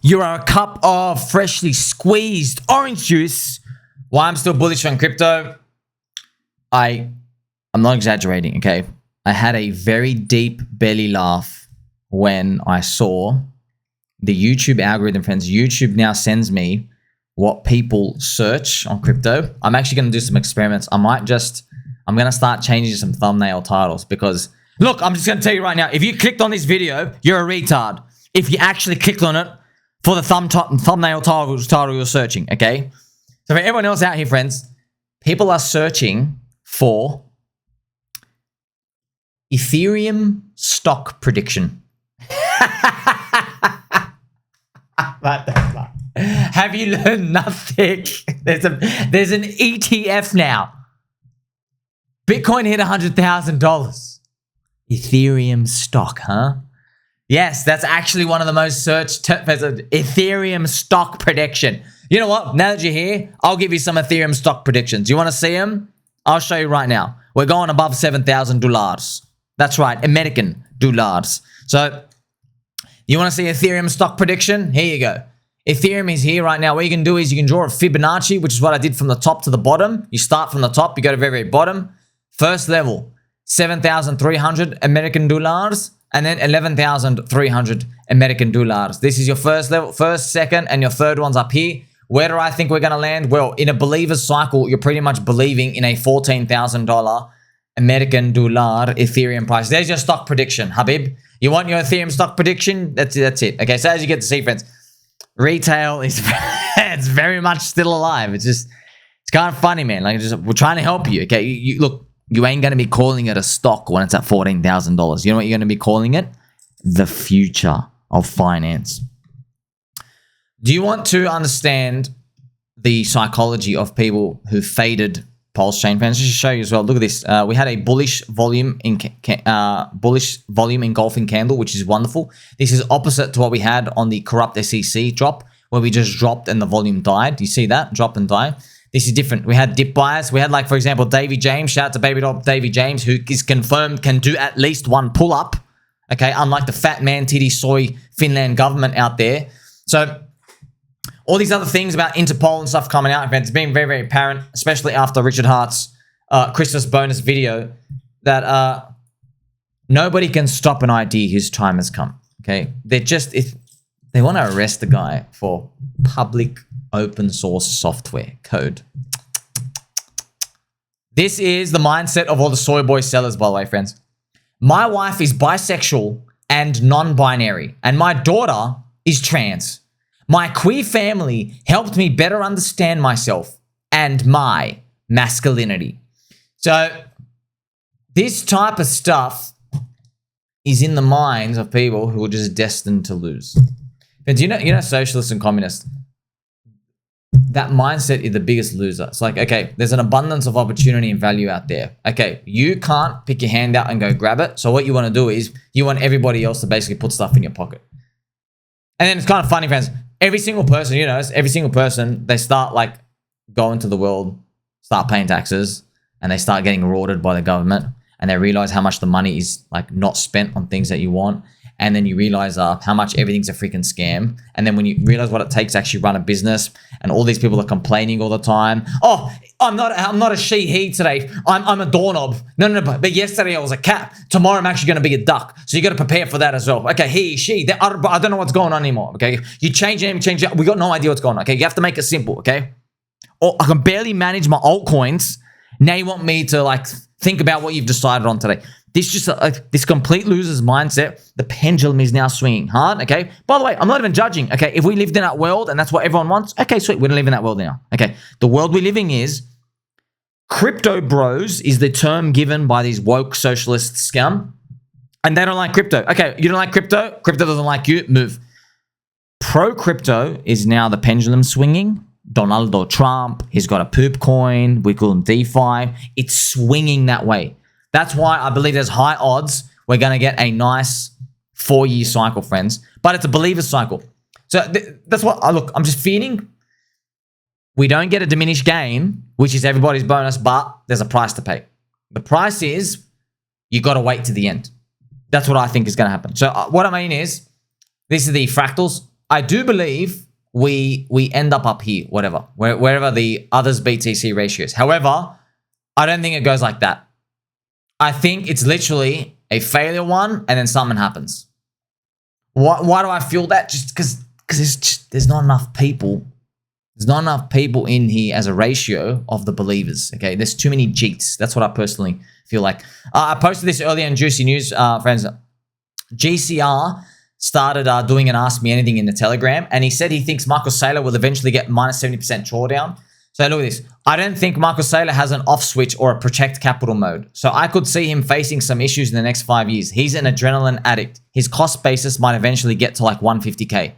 You are a cup of freshly squeezed orange juice. Why I'm still bullish on crypto? I'm not exaggerating, okay? I had a very deep belly laugh when I saw the YouTube algorithm, friends. YouTube now sends me what people search on crypto. I'm actually going to do some experiments. I'm going to start changing some thumbnail titles because, look, I'm just going to tell you right now, if you clicked on this video, you're a retard. If you actually clicked on it for the thumbnail title you're searching, okay? So for everyone else out here, friends, people are searching for Ethereum stock prediction. What the fuck? Have you learned nothing? There's an ETF now. Bitcoin hit $100,000. Ethereum stock, huh? Yes, that's actually one of the most searched terms. Ethereum stock prediction. You know what? Now that you're here, I'll give you some Ethereum stock predictions. You want to see them? I'll show you right now. We're going above $7,000. That's right, American dollars. So, you want to see Ethereum stock prediction? Here you go. Ethereum is here right now. What you can do is you can draw a Fibonacci, which is what I did from the top to the bottom. You start from the top, you go to the very, very bottom. First level, 7,300 American dollars, and then 11,300 American dollars. This is your first level, first, second, and your third one's up here. Where do I think we're going to land? Well, in a believer's cycle, you're pretty much believing in a $14,000 American dollar Ethereum price. There's your stock prediction, Habib. You want your Ethereum stock prediction? That's it. Okay, so as you get to see, friends, retail is it's very much still alive. It's kind of funny, man. Like, we're trying to help you. Okay, look, you ain't gonna be calling it a stock when it's at $14,000. You know what you're gonna be calling it? The future of finance. Do you want to understand the psychology of people who faded Pulse Chain, friends? Just to show you as well. Look at this. We had a bullish volume engulfing candle, which is wonderful. This is opposite to what we had on the corrupt SEC drop, where we just dropped and the volume died. You see that? Drop and die. This is different. We had dip buyers. We had, like, for example, Davy James. Shout out to Baby Doll Davy James, who is confirmed can do at least one pull-up. Okay, unlike the fat man titty soy Finland government out there. So all these other things about Interpol and stuff coming out, it's been very, very apparent, especially after Richard Hart's Christmas bonus video, that nobody can stop an idea whose time has come. Okay, they want to arrest the guy for public open source software code. This is the mindset of all the Soyboys sellers, by the way, friends. My wife is bisexual and non-binary, and my daughter is trans. My queer family helped me better understand myself and my masculinity. So this type of stuff is in the minds of people who are just destined to lose. But you know, socialists and communists, that mindset is the biggest loser. It's like, okay, there's an abundance of opportunity and value out there. Okay, you can't pick your hand out and go grab it. So what you want to do is you want everybody else to basically put stuff in your pocket. And then it's kind of funny, friends. Every single person, they start like going to the world, start paying taxes, and they start getting rewarded by the government, and they realize how much the money is like not spent on things that you want. And then you realize how much everything's a freaking scam. And then when you realize what it takes to actually run a business, and all these people are complaining all the time. Oh, I'm not a she, he today. I'm a doorknob. No. But yesterday I was a cat. Tomorrow I'm actually going to be a duck. So you got to prepare for that as well. Okay, he, she. I don't know what's going on anymore. Okay, you change your name, change it. We got no idea what's going on. Okay, you have to make it simple. Okay. Oh, I can barely manage my altcoins. Now you want me to like think about what you've decided on today. This just this complete loser's mindset. The pendulum is now swinging hard. Okay. By the way, I'm not even judging. Okay. If we lived in that world and that's what everyone wants, okay, sweet. We don't live in that world now. Okay. The world we're living is crypto bros is the term given by these woke socialist scum, and they don't like crypto. Okay. You don't like crypto. Crypto doesn't like you. Move. Pro crypto is now the pendulum swinging. Donald Trump, he's got a poop coin. We call him DeFi. It's swinging that way. That's why I believe there's high odds we're going to get a nice 4-year cycle, friends. But it's a believer cycle. So that's what I'm just feeling. We don't get a diminished gain, which is everybody's bonus, but there's a price to pay. The price is you got to wait to the end. That's what I think is going to happen. So what I mean is, these are the fractals. I do believe we end up here, wherever the others BTC ratio is. However, I don't think it goes like that. I think it's literally a failure one, and then something happens. Why do I feel that? Just because there's not enough people. There's not enough people in here as a ratio of the believers. Okay, there's too many cheats. That's what I personally feel like. I posted this earlier in Juicy News, friends. GCR started doing an Ask Me Anything in the Telegram, and he said he thinks Michael Saylor will eventually get minus 70% drawdown. So look at this. I don't think Michael Saylor has an off switch or a protect capital mode. So I could see him facing some issues in the next 5 years. He's an adrenaline addict. His cost basis might eventually get to like 150K.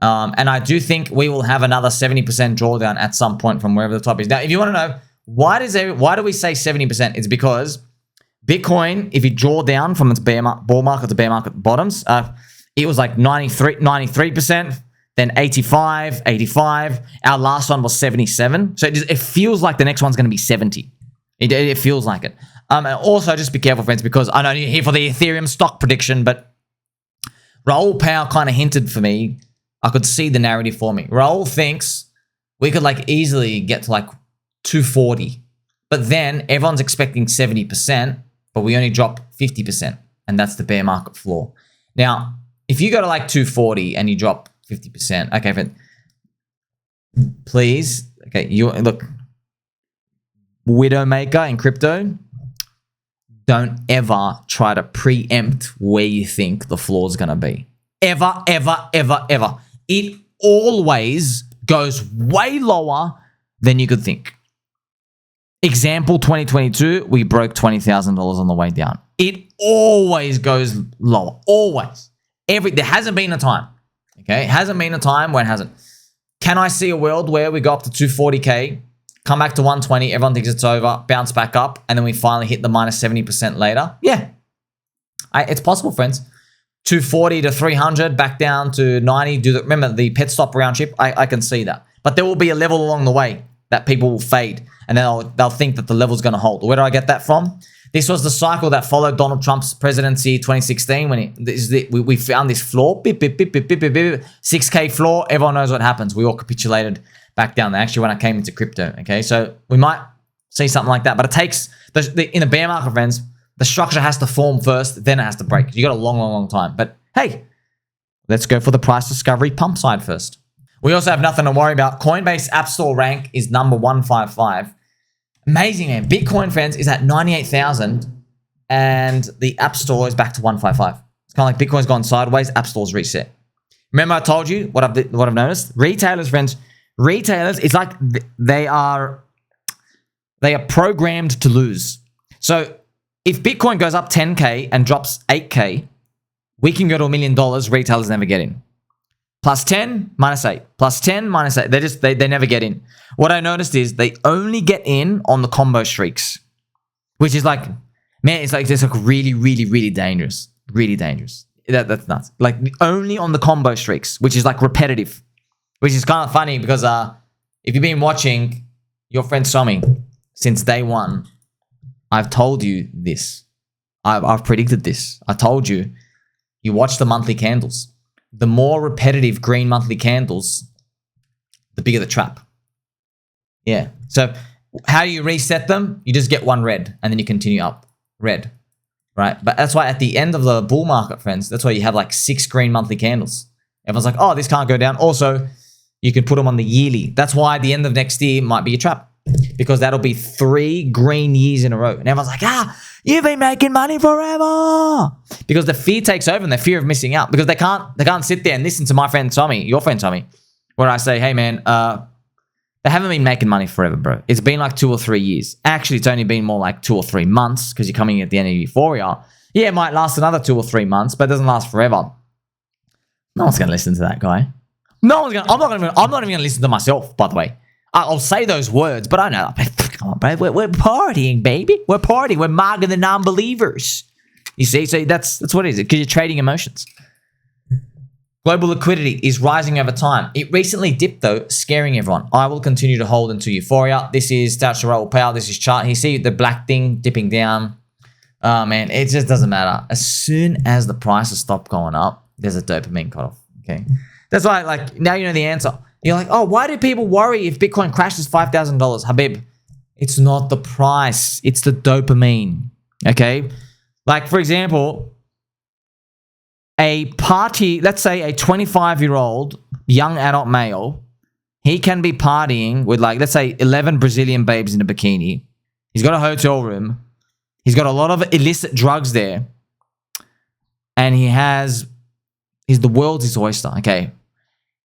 And I do think we will have another 70% drawdown at some point from wherever the top is. Now, if you want to know, why do we say 70%? It's because Bitcoin, if you draw down from its bull market to bear market bottoms, it was like 93%, then 85, 85. Our last one was 77. So it feels like the next one's going to be 70. It feels like it. And also, just be careful, friends, because I know you're here for the Ethereum stock prediction, but Raoul Pal kind of hinted for me. I could see the narrative for me. Raoul thinks we could like easily get to like 240, but then everyone's expecting 70%, but we only drop 50%, and that's the bear market floor. Now, if you go to like 240 and you drop 50%, okay, but please, okay, you look, Widowmaker in crypto, don't ever try to preempt where you think the floor is going to be. Ever, ever, ever, ever. It always goes way lower than you could think. Example, 2022, we broke $20,000 on the way down. It always goes lower. Always. There hasn't been a time. Okay? It hasn't been a time when it hasn't. Can I see a world where we go up to 240K, come back to 120, everyone thinks it's over, bounce back up, and then we finally hit the minus 70% later? Yeah. It's possible, friends. 240 to 300, back down to 90. Remember the pet stop round trip? I can see that. But there will be a level along the way that people will fade, and then they'll think that the level's going to hold. Where do I get that from? This was the cycle that followed Donald Trump's presidency 2016 when we found this floor, 6K floor. Everyone knows what happens. We all capitulated back down. Actually, when I came into crypto, okay? So we might see something like that, but it takes, in the bear market, friends, the structure has to form first, then it has to break. You got a long, long, long time. But hey, let's go for the price discovery pump side first. We also have nothing to worry about. Coinbase App Store rank is number 155. Amazing, man. Bitcoin, friends, is at 98,000 and the App Store is back to 155. It's kind of like Bitcoin's gone sideways, App Store's reset. Remember I told you what I've noticed? Retailers, friends, it's like they are programmed to lose. So if Bitcoin goes up 10K and drops 8K, we can go to $1 million. Retailers never get in. Plus 10, minus 8. Plus 10, minus 8. They never get in. What I noticed is they only get in on the combo streaks, which is like, man, it's like really, really, really dangerous. Really dangerous. That's nuts. Like only on the combo streaks, which is like repetitive, which is kind of funny because if you've been watching your friend Somi since day one, I've told you this. I've predicted this. I told you, you watch the monthly candles. The more repetitive green monthly candles, the bigger the trap. Yeah. So how do you reset them? You just get one red and then you continue up. Red. Right? But that's why at the end of the bull market, friends, that's why you have like 6 green monthly candles. Everyone's like, oh, this can't go down. Also, you can put them on the yearly. That's why at the end of next year might be a trap. Because that'll be 3 green years in a row. And everyone's like, you've been making money forever. Because the fear takes over and the fear of missing out. Because they can't sit there and listen to my friend Tommy, your friend Tommy, where I say, hey man, they haven't been making money forever, bro. It's been like 2 or 3 years. Actually, it's only been more like 2 or 3 months because you're coming in at the end of Euphoria. Yeah, it might last another 2 or 3 months, but it doesn't last forever. No one's gonna listen to that guy. I'm not even gonna listen to myself, by the way. I'll say those words, but I know, come on, bro. We're partying, baby. We're partying. We're marking the non-believers. You see? So that's what it is. Because you're trading emotions. Global liquidity is rising over time. It recently dipped, though, scaring everyone. I will continue to hold into Euphoria. This is Touch Raoul Powell. This is chart. You see the black thing dipping down. Oh, man. It just doesn't matter. As soon as the prices stop going up, there's a dopamine cutoff. Okay. That's why, like, now you know the answer. You're like, oh, why do people worry if Bitcoin crashes $5,000? Habib, it's not the price. It's the dopamine, okay? Like, for example, a party, let's say a 25-year-old young adult male, he can be partying with, like, let's say 11 Brazilian babes in a bikini. He's got a hotel room. He's got a lot of illicit drugs there. And he's the world's his oyster, okay?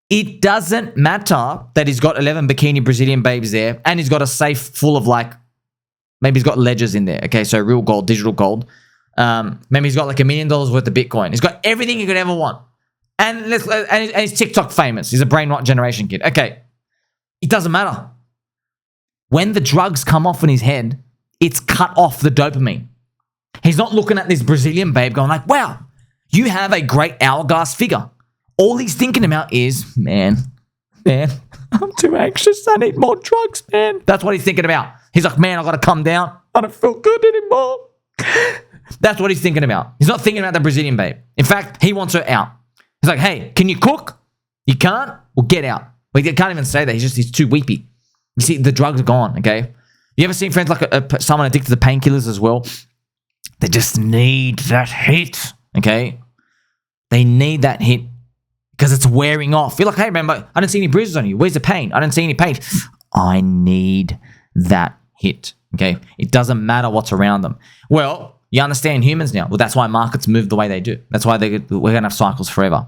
It doesn't matter that he's got 11 bikini Brazilian babes there and he's got a safe full of, like, maybe he's got ledgers in there, okay? So real gold, digital gold. Maybe he's got like $1 million worth of Bitcoin. He's got everything he could ever want. And he's TikTok famous. He's a brain rot generation kid. Okay. It doesn't matter. When the drugs come off in his head, it's cut off the dopamine. He's not looking at this Brazilian babe going like, wow, you have a great hourglass figure. All he's thinking about is, man, I'm too anxious. I need more drugs, man. That's what he's thinking about. He's like, man, I got to come down. I don't feel good anymore. That's what he's thinking about. He's not thinking about the Brazilian babe. In fact, he wants her out. He's like, hey, can you cook? You can't? Well, get out. But he can't even say that. He's too weepy. You see, the drugs are gone, okay? You ever seen friends like someone addicted to painkillers as well? They just need that hit, okay? They need that hit because it's wearing off. You're like, hey, man, but I don't see any bruises on you. Where's the pain? I don't see any pain. I need that hit, okay? It doesn't matter what's around them. Well, you understand humans now. Well, that's why markets move the way they do. That's why we're going to have cycles forever,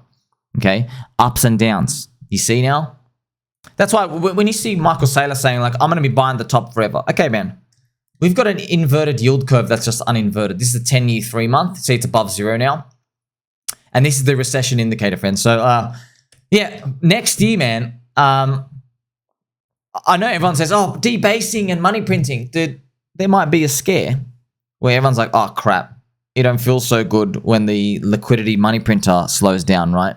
okay? Ups and downs. You see now? That's why when you see Michael Saylor saying, like, I'm going to be buying the top forever. Okay, man. We've got an inverted yield curve that's just uninverted. This is a 10-year 3-month. See, it's above 0 now. And this is the recession indicator, friends. So, yeah, next year, man, I know everyone says, oh, debasing and money printing. Dude, there might be a scare where everyone's like, oh, crap. You don't feel so good when the liquidity money printer slows down, right?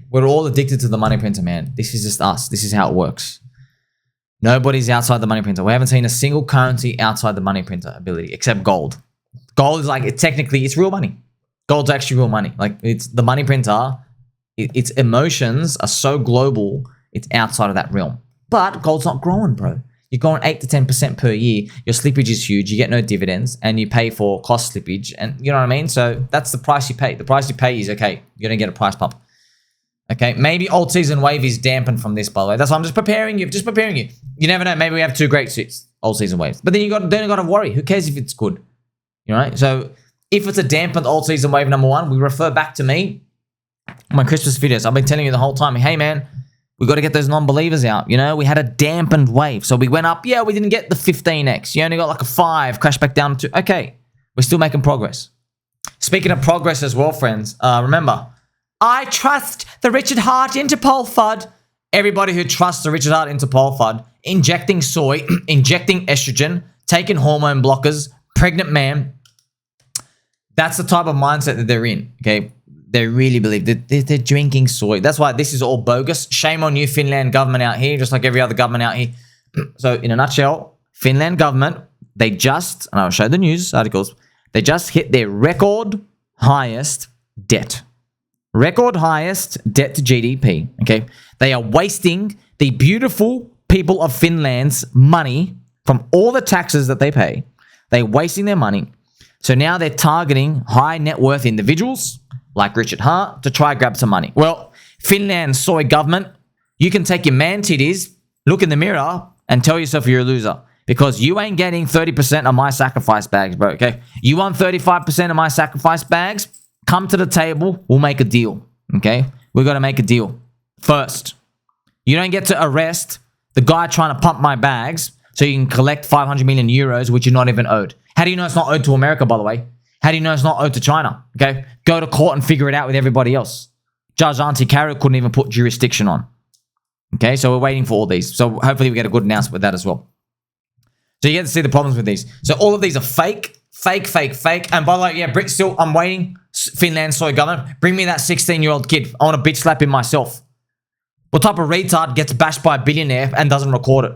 We're all addicted to the money printer, man. This is just us. This is how it works. Nobody's outside the money printer. We haven't seen a single currency outside the money printer ability except gold. Gold is like, technically, it's real money. Gold's actually real money. Like, it's the money printer, its emotions are so global, it's outside of that realm. But gold's not growing, bro. You're growing 8 to 10% per year. Your slippage is huge. You get no dividends and you pay for cost slippage. And you know what I mean? So that's the price you pay. The price you pay is, okay, you're going to get a price pump. Okay, maybe Altseason wave is dampened from this, by the way. That's why I'm just preparing you. You never know. Maybe we have 2 great suits, Altseason waves. But then you don't got to worry. Who cares if it's good? You know, right? So if it's a dampened Altseason wave number 1, we refer back to me, my Christmas videos. I've been telling you the whole time, hey, man, we got to get those non-believers out. You know, we had a dampened wave. So we went up. Yeah, we didn't get the 15x. You only got like a 5, crashed back down to 2. Okay, we're still making progress. Speaking of progress as well, friends, remember, I trust the Richard Hart Interpol FUD. Everybody who trusts the Richard Hart Interpol FUD, injecting soy, injecting estrogen, taking hormone blockers, pregnant man, that's the type of mindset that they're in, okay? They really believe that they're drinking soy. That's why this is all bogus. Shame on you, Finland government out here, just like every other government out here. So in a nutshell, Finland government, they just, and I'll show the news articles, they just hit their record highest debt. Record highest debt to GDP, okay? They are wasting the beautiful people of Finland's money from all the taxes that they pay. They're wasting their money. So now they're targeting high net worth individuals like Richard Hart to try grab some money. Well, Finland's soy government, you can take your man titties, look in the mirror, and tell yourself you're a loser because you ain't getting 30% of my sacrifice bags, bro, okay? You want 35% of my sacrifice bags? Come to the table, we'll make a deal, okay? We're going to make a deal. First, you don't get to arrest the guy trying to pump my bags so you can collect 500 million euros, which you're not even owed. How do you know it's not owed to America, by the way? How do you know it's not owed to China, okay? Go to court and figure it out with everybody else. Judge Auntie Carol couldn't even put jurisdiction on, okay? So we're waiting for all these. So hopefully we get a good announcement with that as well. So you get to see the problems with these. So all of these are fake. And by the way, yeah, still, I'm waiting. Finland soy government, bring me that 16-year-old kid. I want to bitch slap him myself. What type of retard gets bashed by a billionaire and doesn't record it?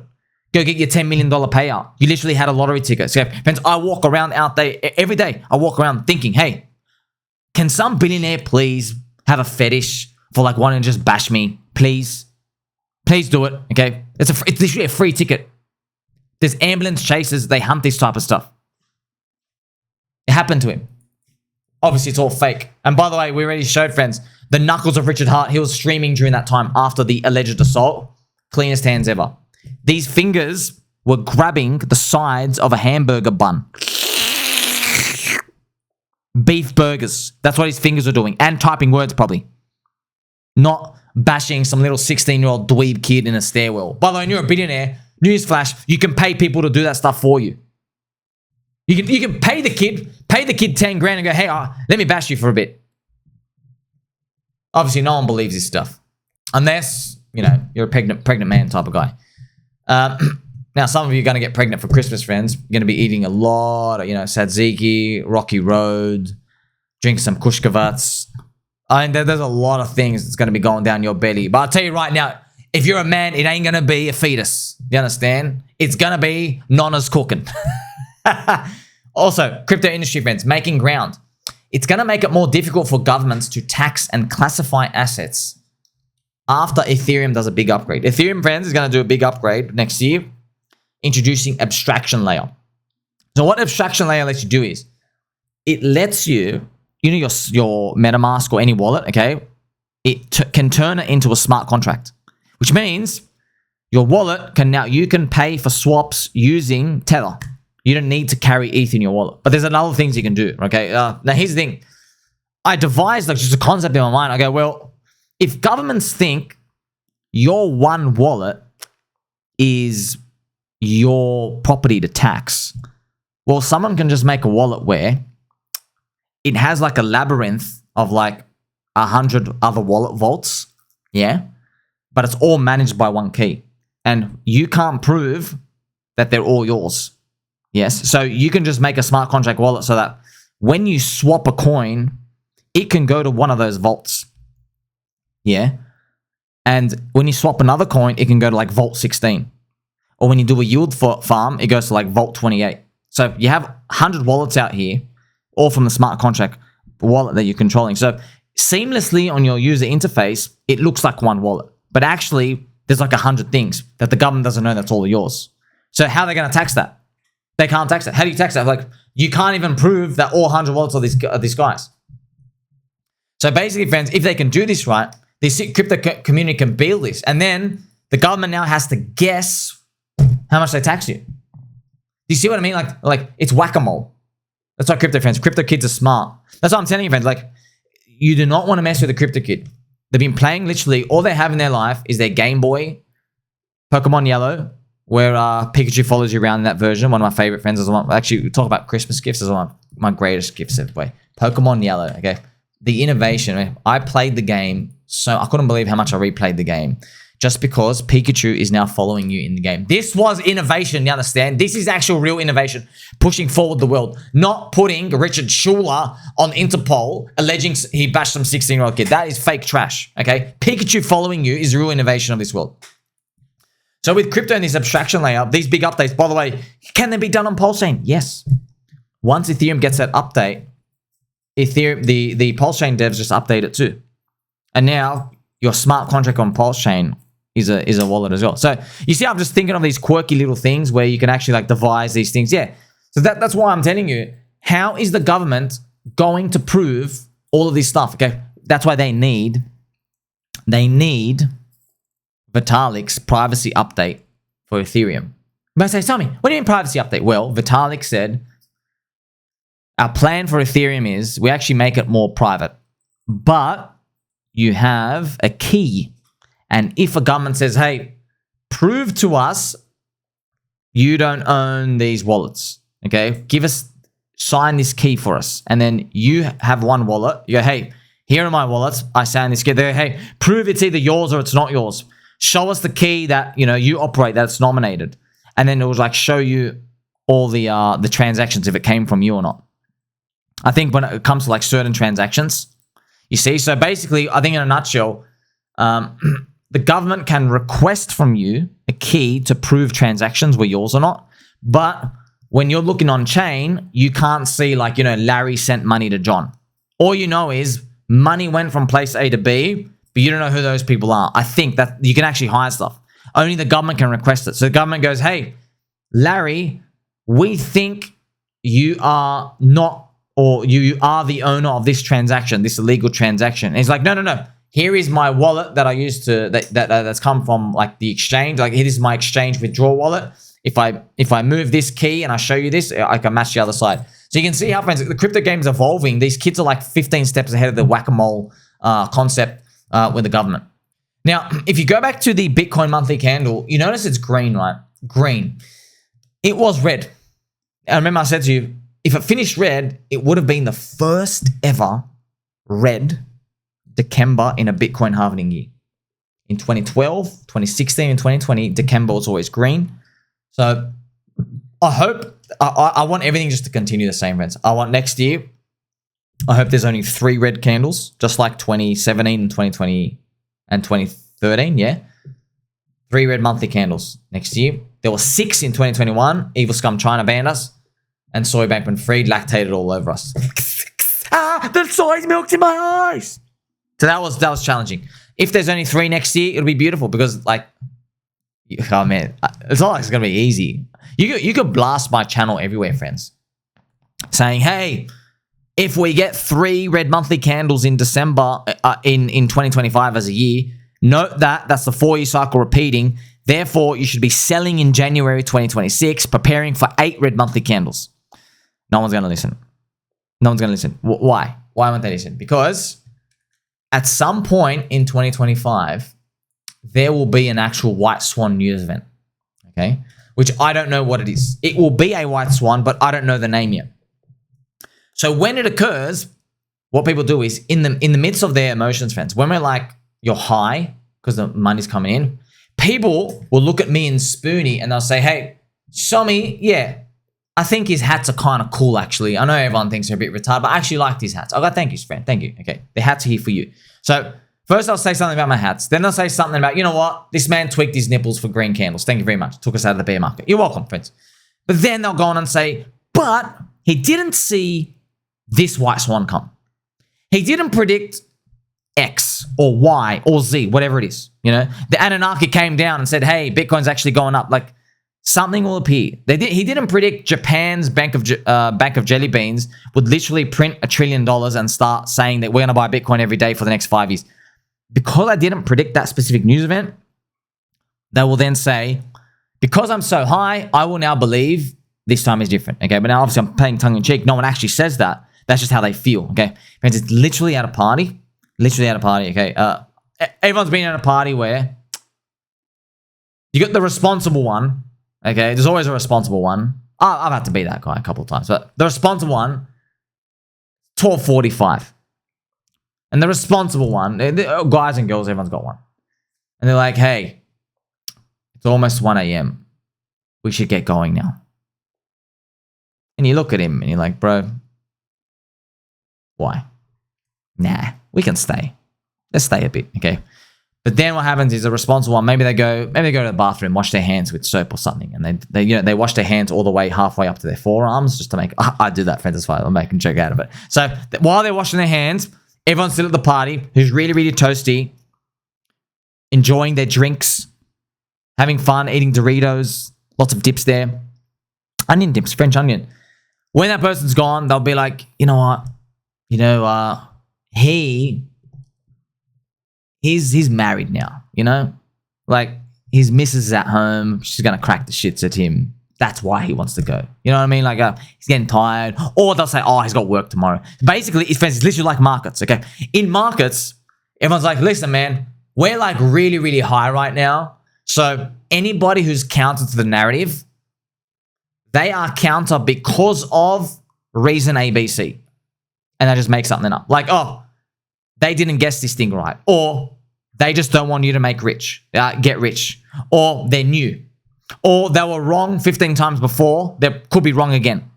Go get your $10 million payout. You literally had a lottery ticket. So, friends, I walk around out there every day. I walk around thinking, hey, can some billionaire please have a fetish for like wanting to just bash me. Please do it. Okay, it's literally a free ticket. There's ambulance chasers. They hunt this type of stuff. It happened to him. Obviously, it's all fake. And by the way, we already showed, friends, the knuckles of Richard Hart. He was streaming during that time after the alleged assault. Cleanest hands ever. These fingers were grabbing the sides of a hamburger bun. Beef burgers. That's what his fingers were doing. And typing words, probably. Not bashing some little 16-year-old dweeb kid in a stairwell. By the way, when you're a billionaire, newsflash, you can pay people to do that stuff for you. You can pay the kid 10 grand and go, hey, let me bash you for a bit. Obviously, no one believes this stuff. Unless, you know, you're a pregnant man type of guy. Now, some of you are going to get pregnant for Christmas, friends. You're going to be eating a lot of, you know, tzatziki, Rocky Road, drink some kushkavats. I mean, there's a lot of things that's going to be going down your belly. But I'll tell you right now, if you're a man, it ain't going to be a fetus. You understand? It's going to be Nonna's cooking. Also, crypto industry, friends, making ground. It's going to make it more difficult for governments to tax and classify assets after Ethereum does a big upgrade. Ethereum, friends, is going to do a big upgrade next year, introducing abstraction layer. So what abstraction layer lets you do is, it lets you, you know, your MetaMask or any wallet, okay, it can turn it into a smart contract, which means your wallet can now, you can pay for swaps using Tether. You don't need to carry ETH in your wallet. But there's other things you can do, okay? Now, here's the thing. I devised like just a concept in my mind. I go, well, if governments think your one wallet is your property to tax, well, someone can just make a wallet where it has like a labyrinth of like 100 other wallet vaults, yeah? But it's all managed by one key. And you can't prove that they're all yours. Yes, so you can just make a smart contract wallet so that when you swap a coin, it can go to one of those vaults. Yeah. And when you swap another coin, it can go to like vault 16. Or when you do a yield farm, it goes to like vault 28. So you have 100 wallets out here, all from the smart contract wallet that you're controlling. So seamlessly on your user interface, it looks like one wallet. But actually, there's like 100 things that the government doesn't know that's all yours. So how are they going to tax that? They can't tax it. How do you tax that? Like, you can't even prove that all 100 wallets are these guys. So basically, friends, if they can do this right, the crypto community can build this. And then the government now has to guess how much they tax you. Do you see what I mean? Like it's whack-a-mole. That's why crypto friends, crypto kids are smart. That's what I'm telling you, friends. Like, you do not want to mess with a crypto kid. They've been playing literally, all they have in their life is their Game Boy, Pokemon Yellow, where Pikachu follows you around in that version. One of my favorite friends is one. Actually, we talk about Christmas gifts as one of my greatest gifts ever. Way. Pokemon Yellow. Okay, the innovation. I played the game, so I couldn't believe how much I replayed the game, just because Pikachu is now following you in the game. This was innovation. You understand? This is actual real innovation, pushing forward the world, not putting Richard Schuller on Interpol alleging he bashed some 16-year-old kid. That is fake trash. Okay, Pikachu following you is real innovation of this world. So with crypto and this abstraction layer, these big updates, by the way, can they be done on Pulse Chain? Yes. Once Ethereum gets that update, Ethereum, the Pulse Chain devs just update it too. And now your smart contract on Pulse Chain is a wallet as well. So you see, I'm just thinking of these quirky little things where you can actually like devise these things. Yeah. So that's why I'm telling you, how is the government going to prove all of this stuff? Okay. That's why they need Vitalik's privacy update for Ethereum. But say, tell me, what do you mean privacy update? Well, Vitalik said, our plan for Ethereum is we actually make it more private, but you have a key. And if a government says, hey, prove to us you don't own these wallets, okay? Sign this key for us. And then you have one wallet. You go, hey, here are my wallets. I sign this key. They go, hey, prove it's either yours or it's not yours. Show us the key that, you know, you operate that's nominated. And then it would like show you all the transactions if it came from you or not. I think when it comes to like certain transactions, you see. So basically, I think in a nutshell, the government can request from you a key to prove transactions were yours or not. But when you're looking on chain, you can't see like, you know, Larry sent money to John. All you know is money went from place A to B but you don't know who those people are. I think that you can actually hide stuff. Only the government can request it. So the government goes, hey, Larry, we think you are not, or you are the owner of this transaction, this illegal transaction. And he's like, no. Here is my wallet that I used to, that's come from like the exchange. Like, here is my exchange withdrawal wallet. If I move this key and I show you this, I can match the other side. So you can see how, friends, the crypto game is evolving. These kids are like 15 steps ahead of the whack-a-mole concept with the government. Now, if you go back to the Bitcoin monthly candle, you notice it's green, right? Green. It was red. And remember I said to you, if it finished red, it would have been the first ever red December in a Bitcoin halving year. In 2012, 2016, and 2020, December was always green. So I hope, I want everything just to continue the same, friends. I want next year, I hope there's only 3 red candles, just like 2017 and 2020 and 2013, yeah? 3 red monthly candles next year. There were 6 in 2021. Evil Scum China banned us. And Soy Bankman-Fried lactated all over us. The soy's milk's in my eyes. So that was challenging. If there's only 3 next year, it'll be beautiful because, like, oh man, it's not like it's gonna be easy. You could blast my channel everywhere, friends, saying, hey, if we get 3 red monthly candles in December in 2025 as a year, note that that's the 4-year cycle repeating. Therefore, you should be selling in January 2026, preparing for 8 red monthly candles. No one's gonna listen. No one's gonna listen. Why? Why won't they listen? Because at some point in 2025, there will be an actual white swan news event, okay? Which I don't know what it is. It will be a white swan, but I don't know the name yet. So when it occurs, what people do is in the midst of their emotions, friends, when we're like, you're high because the money's coming in, people will look at me and Spoonie and they'll say, hey, show me, yeah, I think his hats are kind of cool, actually. I know everyone thinks they're a bit retarded, but I actually like these hats. I go, thank you, friend. Thank you. Okay, the hats are here for you. So first I'll say something about my hats. Then I'll say something about, you know what? This man tweaked his nipples for green candles. Thank you very much. Took us out of the bear market. You're welcome, friends. But then they'll go on and say, but he didn't see this white swan come. He didn't predict X or Y or Z, whatever it is. You know, the Anunnaki came down and said, hey, Bitcoin's actually going up. Like, something will appear. He didn't predict Japan's bank of jelly beans would literally print $1 trillion and start saying that we're going to buy Bitcoin every day for the next 5 years. Because I didn't predict that specific news event, they will then say, because I'm so high, I will now believe this time is different. Okay, but now obviously I'm playing tongue in cheek. No one actually says that. That's just how they feel. Okay, friends, it's literally at a party. Literally at a party. Okay, everyone's been at a party where you got the responsible one. Okay, there's always a responsible one. I've had to be that guy a couple of times, but the responsible one, 12:45. And the responsible one, guys and girls, everyone's got one. And they're like, hey, it's almost 1 a.m. We should get going now. And you look at him and you're like, bro, why? Nah, we can stay. Let's stay a bit, okay? But then what happens is a responsible one, maybe they go to the bathroom, wash their hands with soap or something, and they wash their hands all the way halfway up to their forearms just to make. I do that, friends. That's why I'm making a joke out of it. So while they're washing their hands, everyone's still at the party, who's really, really toasty, enjoying their drinks, having fun, eating Doritos, lots of dips there, onion dips, French onion. When that person's gone, they'll be like, you know what, He's married now, you know? Like, his missus is at home. She's going to crack the shits at him. That's why he wants to go. You know what I mean? Like, he's getting tired. Or they'll say, oh, he's got work tomorrow. Basically, it's literally like markets, okay? In markets, everyone's like, listen, man, we're like really, really high right now. So anybody who's counter to the narrative, they are counter because of reason ABC. And they just make something up. Like, oh, they didn't guess this thing right. Or they just don't want you to get rich. Or they're new. Or they were wrong 15 times before. They could be wrong again.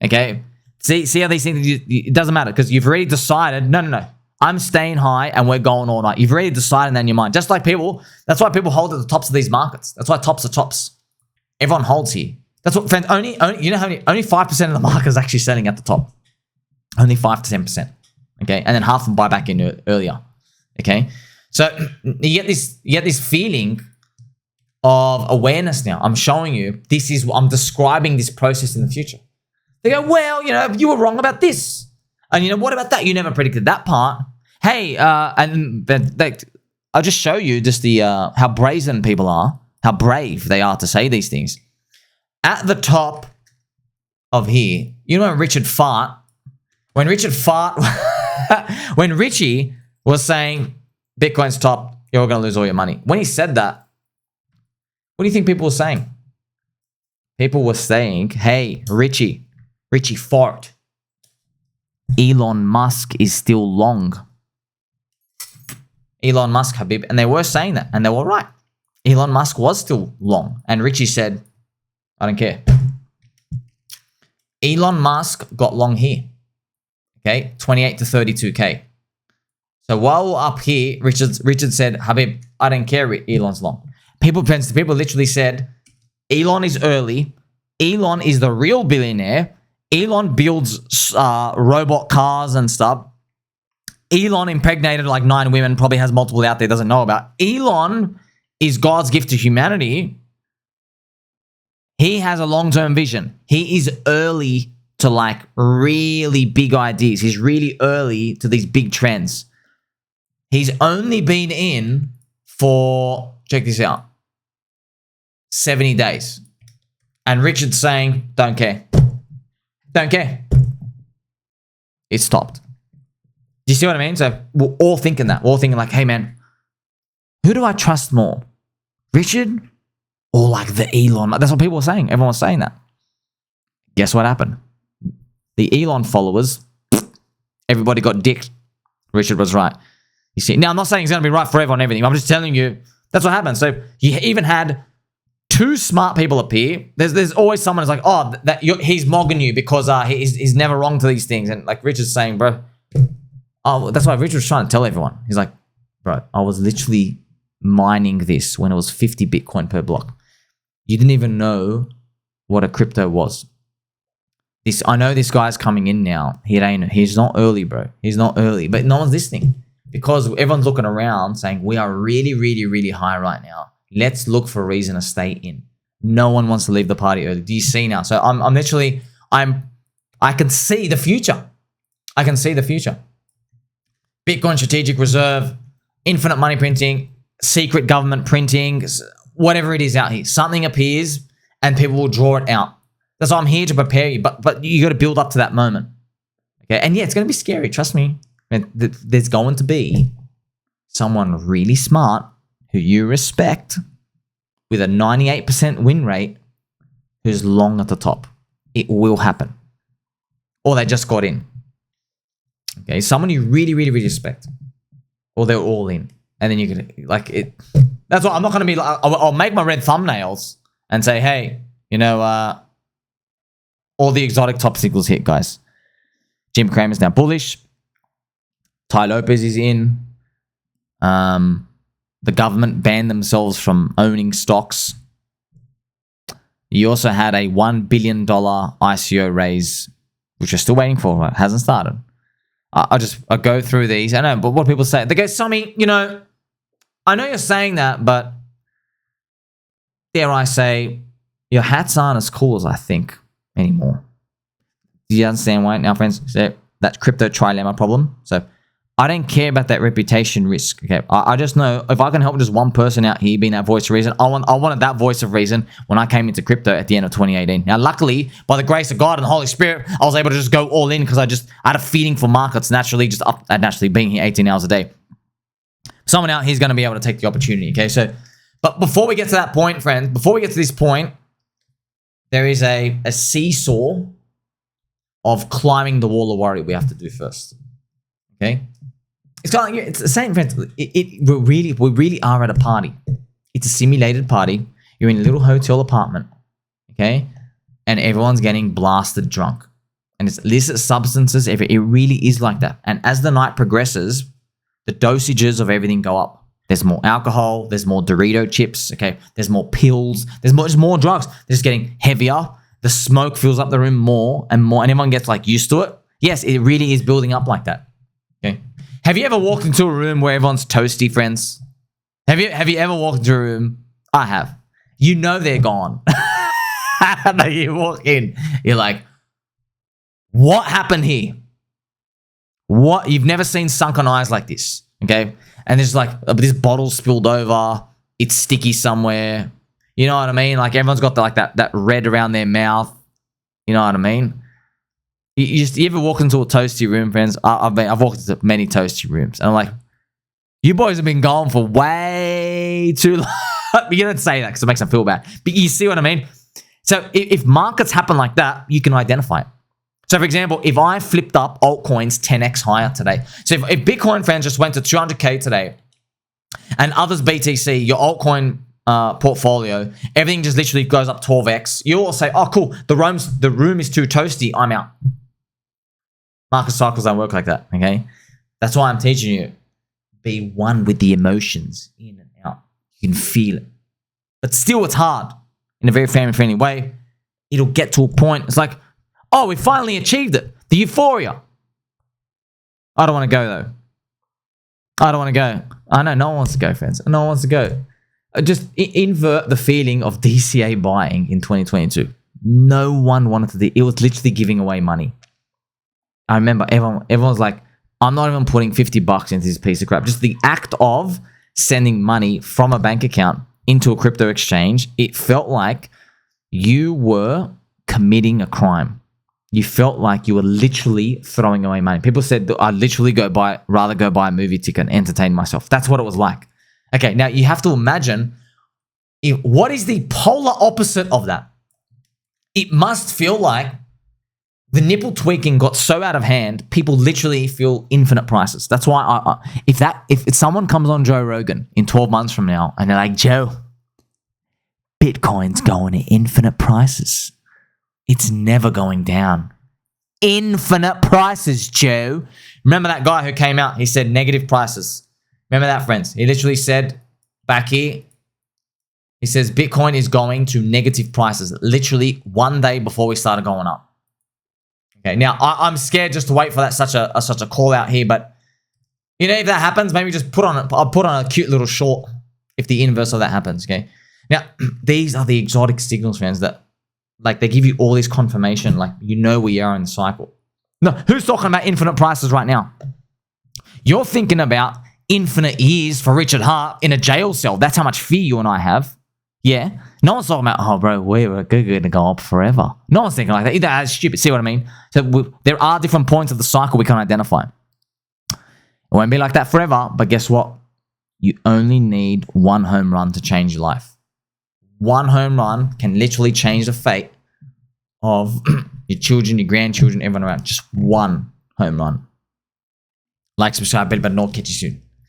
Okay? See how these things, it doesn't matter because you've already decided, no. I'm staying high and we're going all night. You've already decided that in your mind. Just like people, that's why people hold at the tops of these markets. That's why tops are tops. Everyone holds here. That's what, friends, only you know how many, only 5% of the market is actually selling at the top. Only 5 to 10%. Okay? And then half of them buy back in earlier. Okay? So you get this feeling of awareness now. I'm showing you I'm describing this process in the future. They go, well, you were wrong about this. And what about that? You never predicted that part. Hey, I'll just show you just the how brazen people are, how brave they are to say these things. At the top of here, when Richard Fart, when Richie was saying Bitcoin's top, you're going to lose all your money. When he said that, what do you think people were saying? People were saying, hey, Richie Fart, Elon Musk is still long. Elon Musk, Habib. And they were saying that, and they were right. Elon Musk was still long. And Richie said, I don't care. Elon Musk got long here. Okay, 28 to 32K. So while we're up here, Richard said, Habib, I don't care, Elon's long. People literally said, Elon is early. Elon is the real billionaire. Elon builds robot cars and stuff. Elon impregnated like 9 women, probably has multiple out there, doesn't know about. Elon is God's gift to humanity. He has a long-term vision. He is early to like really big ideas. He's really early to these big trends. He's only been in for, check this out, 70 days. And Richard's saying, don't care. Don't care. It stopped. Do you see what I mean? So we're all thinking that. We're all thinking like, hey man, who do I trust more? Richard or like the Elon? That's what people were saying. Everyone was saying that. Guess what happened? The Elon followers, everybody got dicked. Richard was right. You see, now I'm not saying he's going to be right forever on everything. I'm just telling you that's what happened. So you even had 2 smart people appear. There's always someone who's like, oh, he's mogging you because he's never wrong to these things. And like Richard's saying, bro, oh, that's why Richard was trying to tell everyone. He's like, bro, I was literally mining this when it was 50 Bitcoin per block. You didn't even know what a crypto was. I know this guy's coming in now. He's not early, bro. He's not early, but no one's listening because everyone's looking around saying we are really, really, really high right now. Let's look for a reason to stay in. No one wants to leave the party early. Do you see now? So I can see the future. I can see the future. Bitcoin strategic reserve, infinite money printing, secret government printing, whatever it is out here. Something appears and people will draw it out. That's why I'm here to prepare you, but you got to build up to that moment. Okay, and yeah, it's going to be scary. Trust me. There's going to be someone really smart who you respect with a 98% win rate who's long at the top. It will happen. Or they just got in. Okay, someone you really, really, really respect. Or they're all in. And then you can, like, it. That's why I'm not going to be like, I'll make my red thumbnails and say, hey, all the exotic top signals hit, guys. Jim Cramer's now bullish. Ty Lopez is in. The government banned themselves from owning stocks. You also had a $1 billion ICO raise, which we're still waiting for. It hasn't started. I'll go through these. I know, but what people say, they go, Sammy, I know you're saying that, but dare I say, your hats aren't as cool as I think anymore. Do you understand why now, friends? So that's crypto trilemma problem. So I don't care about that reputation risk. Okay, I just know if I can help just one person out here being that voice of reason, I wanted that voice of reason when I came into crypto at the end of 2018. Now, luckily, by the grace of God and the Holy Spirit, I was able to just go all in because I had a feeling for markets naturally, naturally being here 18 hours a day. Someone out here is going to be able to take the opportunity. Okay, so, but before we get to that point, friends, before we get to this point, there is a seesaw of climbing the wall of worry we have to do first. Okay. It's kind of like, it's the same, friends. We really are at a party. It's a simulated party. You're in a little hotel apartment, okay, and everyone's getting blasted drunk, and it's illicit substances. It really is like that. And as the night progresses, the dosages of everything go up. There's more alcohol. There's more Dorito chips. Okay, there's more pills. There's more drugs. They're just getting heavier. The smoke fills up the room more and more, and everyone gets like used to it. Yes, it really is building up like that. Okay. Have you ever walked into a room where everyone's toasty, friends? Have you ever walked into a room? I have. You know they're gone. But you walk in, you're like, what happened here? What? You've never seen sunken eyes like this, okay? And there's like, this bottle spilled over. It's sticky somewhere. You know what I mean? Like everyone's got that red around their mouth. You know what I mean? You ever walk into a toasty room, friends? I've walked into many toasty rooms, and I'm like, you boys have been gone for way too long. You don't say that because it makes them feel bad. But you see what I mean? So if markets happen like that, you can identify it. So for example, if I flipped up altcoins 10x higher today, so if Bitcoin, friends, just went to 200K today, and others BTC, your altcoin portfolio, everything just literally goes up 12x, you all say, oh cool, the room is too toasty, I'm out. Market cycles don't work like that, okay? That's why I'm teaching you. Be one with the emotions, in and out. You can feel it. But still, it's hard. In a very family-friendly way, it'll get to a point. It's like, oh, we finally achieved it. The euphoria. I don't want to go, though. I don't want to go. I know, no one wants to go, friends. No one wants to go. Just invert the feeling of DCA buying in 2022. No one wanted to do it. It was literally giving away money. I remember everyone was like, I'm not even putting $50 into this piece of crap. Just the act of sending money from a bank account into a crypto exchange, it felt like you were committing a crime. You felt like you were literally throwing away money. People said, I'd literally rather go buy a movie ticket and entertain myself. That's what it was like. Okay, now you have to imagine, what is the polar opposite of that? It must feel like the nipple tweaking got so out of hand, people literally feel infinite prices. That's why if someone comes on Joe Rogan in 12 months from now and they're like, Joe, Bitcoin's going to infinite prices. It's never going down. Infinite prices, Joe. Remember that guy who came out? He said negative prices. Remember that, friends? He literally said back here, he says Bitcoin is going to negative prices literally one day before we started going up. Okay, now I'm scared just to wait for that such a call out here, but you know, if that happens, maybe just I'll put on a cute little short if the inverse of that happens. Okay, now these are the exotic signals, friends, that like they give you all this confirmation, like you know we are in the cycle. No, who's talking about infinite prices right now? You're thinking about infinite years for Richard Hart in a jail cell. That's how much fear you and I have. Yeah. No one's talking about, oh, bro, we're going to go up forever. No one's thinking like that. That's stupid. See what I mean? So there are different points of the cycle we can identify. It won't be like that forever, but guess what? You only need one home run to change your life. One home run can literally change the fate of your children, your grandchildren, everyone around. Just one home run. Like, subscribe, bell button, I'll catch you soon.